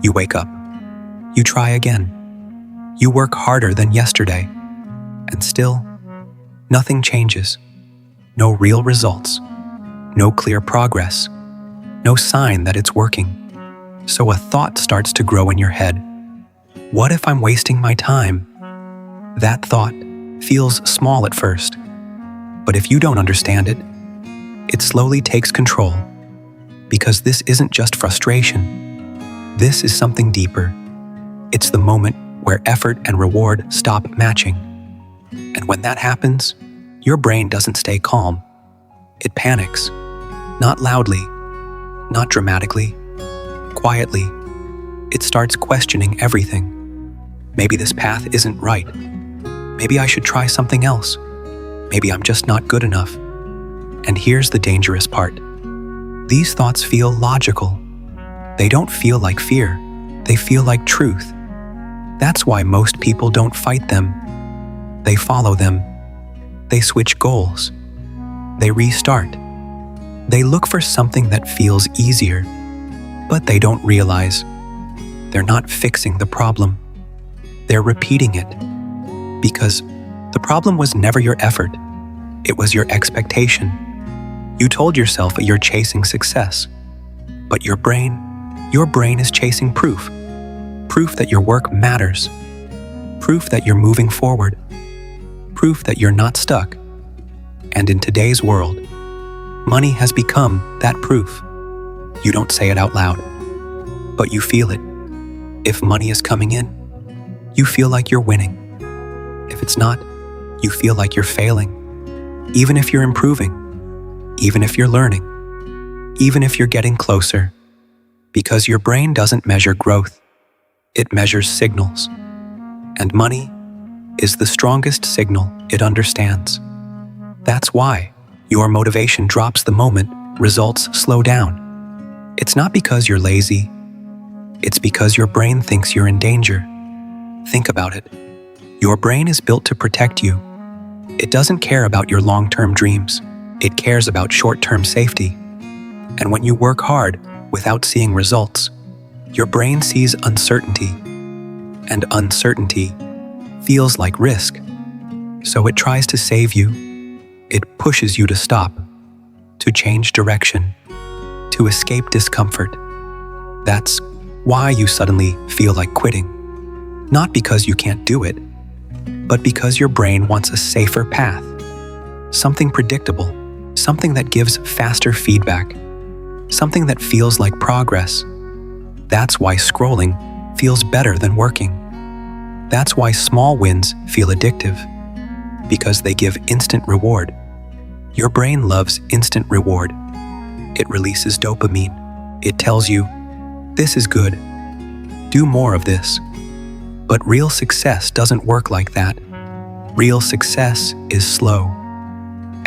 You wake up. You try again. You work harder than yesterday. And still, nothing changes. No real results. No clear progress. No sign that it's working. So a thought starts to grow in your head. What if I'm wasting my time? That thought feels small at first. But if you don't understand it, it slowly takes control. Because this isn't just frustration. This is something deeper. It's the moment where effort and reward stop matching. And when that happens, your brain doesn't stay calm. It panics. Not loudly, not dramatically, quietly. It starts questioning everything. Maybe this path isn't right. Maybe I should try something else. Maybe I'm just not good enough. And here's the dangerous part. These thoughts feel logical. They don't feel like fear. They feel like truth. That's why most people don't fight them. They follow them. They switch goals. They restart. They look for something that feels easier, but they don't realize they're not fixing the problem. They're repeating it. Because the problem was never your effort. It was your expectation. You told yourself that you're chasing success. But your brain is chasing proof. Proof that your work matters. Proof that you're moving forward. Proof that you're not stuck. And in today's world, money has become that proof. You don't say it out loud, but you feel it. If money is coming in, you feel like you're winning. If it's not, you feel like you're failing. Even if you're improving, even if you're learning, even if you're getting closer. Because your brain doesn't measure growth, it measures signals. And money is the strongest signal it understands. That's why your motivation drops the moment results slow down. It's not because you're lazy. It's because your brain thinks you're in danger. Think about it. Your brain is built to protect you. It doesn't care about your long-term dreams. It cares about short-term safety. And when you work hard without seeing results, your brain sees uncertainty. And uncertainty feels like risk. So it tries to save you. It pushes you to stop, to change direction, to escape discomfort. That's why you suddenly feel like quitting. Not because you can't do it, but because your brain wants a safer path. Something predictable, something that gives faster feedback, something that feels like progress. That's why scrolling feels better than working. That's why small wins feel addictive, because they give instant reward. Your brain loves instant reward. It releases dopamine. It tells you, this is good. Do more of this. But real success doesn't work like that. Real success is slow.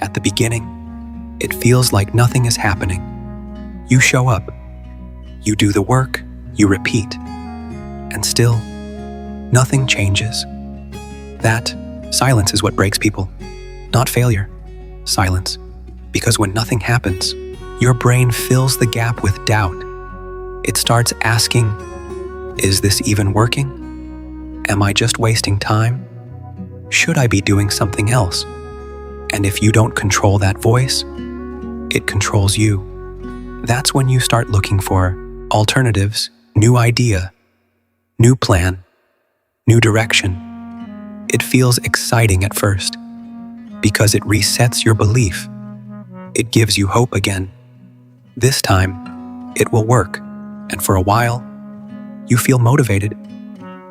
At the beginning, it feels like nothing is happening. You show up. You do the work. You repeat. And still, nothing changes. That silence is what breaks people, not failure. Silence. Because when nothing happens, your brain fills the gap with doubt. It starts asking, is this even working? Am I just wasting time? Should I be doing something else? And if you don't control that voice, it controls you. That's when you start looking for alternatives, new idea, new plan, new direction. It feels exciting at first because it resets your belief. It gives you hope again. This time, it will work, and for a while, you feel motivated.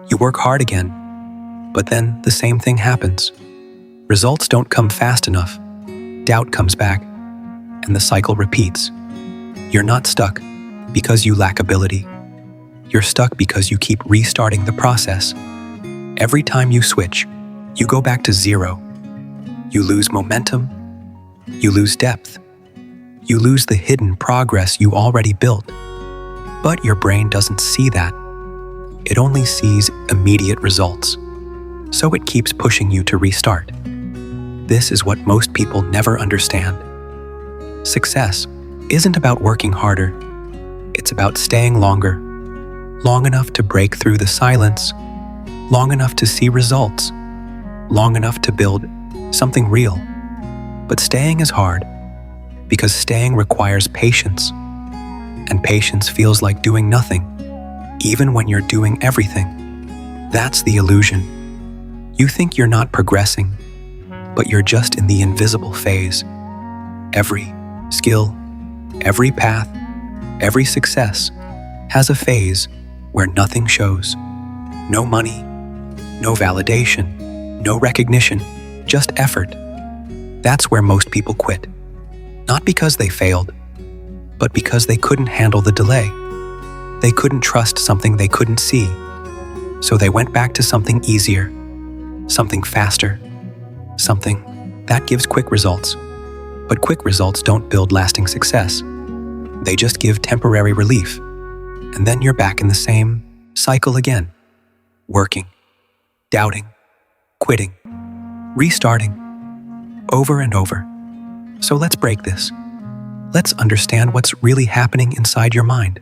You work hard again, but then the same thing happens. Results don't come fast enough. Doubt comes back, and the cycle repeats. You're not stuck because you lack ability. You're stuck because you keep restarting the process. Every time you switch, you go back to zero. You lose momentum. You lose depth. You lose the hidden progress you already built. But your brain doesn't see that. It only sees immediate results. So it keeps pushing you to restart. This is what most people never understand. Success isn't about working harder. It's about staying longer. long enough to break through the silence, long enough to see results, long enough to build something real. But staying is hard because staying requires patience, and patience feels like doing nothing, even when you're doing everything. That's the illusion. You think you're not progressing, but you're just in the invisible phase. Every skill, every path, every success has a phase where nothing shows. No money, no validation, no recognition, just effort. That's where most people quit. Not because they failed, but because they couldn't handle the delay. They couldn't trust something they couldn't see. So they went back to something easier, something faster, something that gives quick results. But quick results don't build lasting success. They just give temporary relief. And then you're back in the same cycle again. Working, doubting, quitting, restarting, over and over. So let's break this. Let's understand what's really happening inside your mind.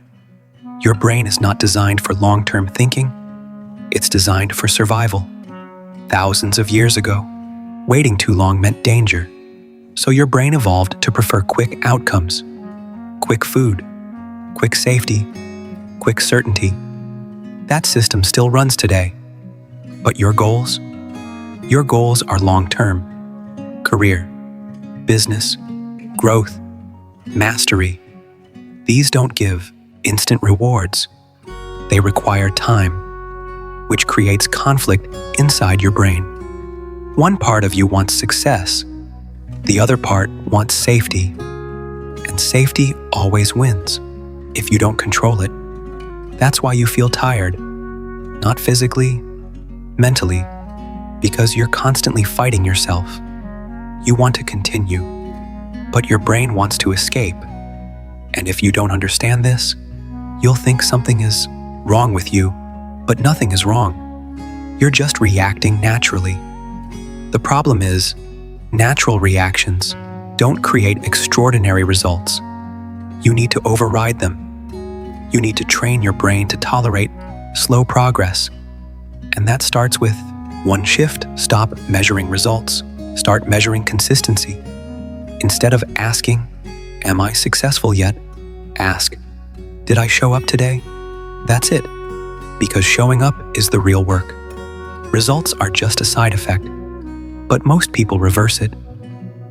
Your brain is not designed for long-term thinking. It's designed for survival. Thousands of years ago, waiting too long meant danger. So your brain evolved to prefer quick outcomes, quick food, quick safety, quick certainty. That system still runs today. But your goals? Your goals are long-term. Career, business, growth, mastery. These don't give instant rewards. They require time, which creates conflict inside your brain. One part of you wants success. The other part wants safety. And safety always wins if you don't control it. That's why you feel tired. Not physically, mentally, because you're constantly fighting yourself. You want to continue, but your brain wants to escape. And if you don't understand this, you'll think something is wrong with you, but nothing is wrong. You're just reacting naturally. The problem is, natural reactions don't create extraordinary results. You need to override them. You need to train your brain to tolerate slow progress. And that starts with one shift. Stop measuring results. Start measuring consistency. Instead of asking, "Am I successful yet?" ask, "Did I show up today?" That's it. Because showing up is the real work. Results are just a side effect. But most people reverse it.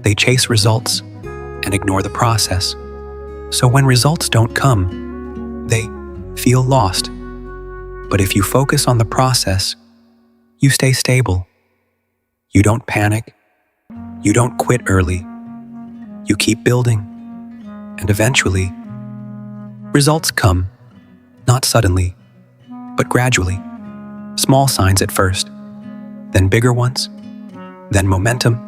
They chase results and ignore the process. So when results don't come, they feel lost. But if you focus on the process, you stay stable. You don't panic. You don't quit early. You keep building. And eventually, results come, not suddenly, but gradually. Small signs at first, then bigger ones, then momentum.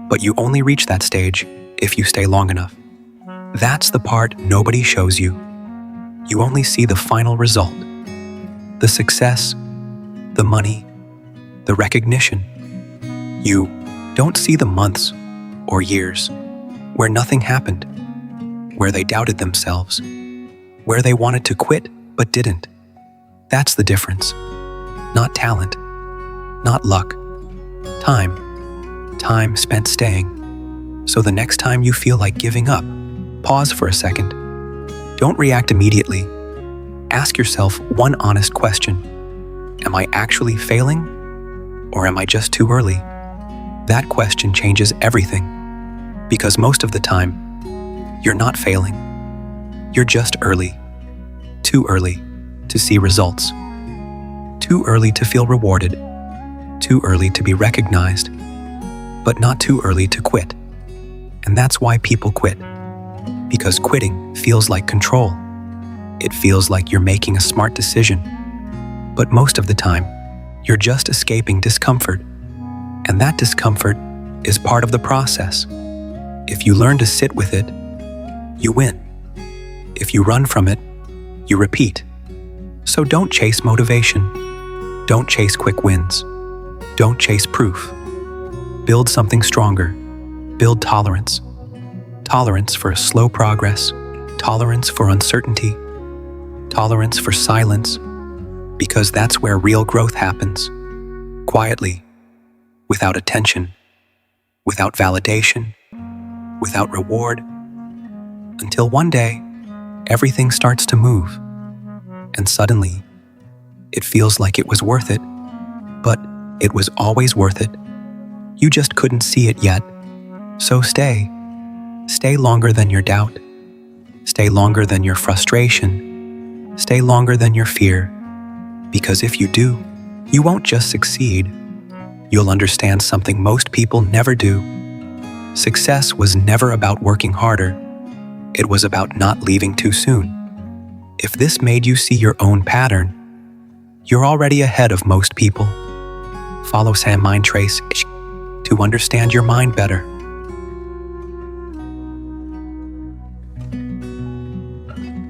But you only reach that stage if you stay long enough. That's the part nobody shows you. You only see the final result. The success, the money, the recognition. You don't see the months or years where nothing happened, where they doubted themselves, where they wanted to quit but didn't. That's the difference. Not talent, not luck. Time spent staying. So the next time you feel like giving up, pause for a second. Don't react immediately. Ask yourself one honest question. Am I actually failing? Or am I just too early? That question changes everything. Because most of the time, you're not failing. You're just early. Too early to see results. Too early to feel rewarded. Too early to be recognized. But not too early to quit. And that's why people quit. Because quitting feels like control. It feels like you're making a smart decision. But most of the time, you're just escaping discomfort. And that discomfort is part of the process. If you learn to sit with it, you win. If you run from it, you repeat. So don't chase motivation. Don't chase quick wins. Don't chase proof. Build something stronger. Build tolerance. Tolerance for slow progress. Tolerance for uncertainty. Tolerance for silence. because that's where real growth happens. Quietly, without attention, without validation, without reward, until one day, everything starts to move, and suddenly, it feels like it was worth it, but it was always worth it. You just couldn't see it yet. So stay. Stay longer than your doubt. Stay longer than your frustration. Stay longer than your fear. Because if you do, you won't just succeed. You'll understand something most people never do. Success was never about working harder. It was about not leaving too soon. If this made you see your own pattern, you're already ahead of most people. Follow Sam Mind Trace to understand your mind better.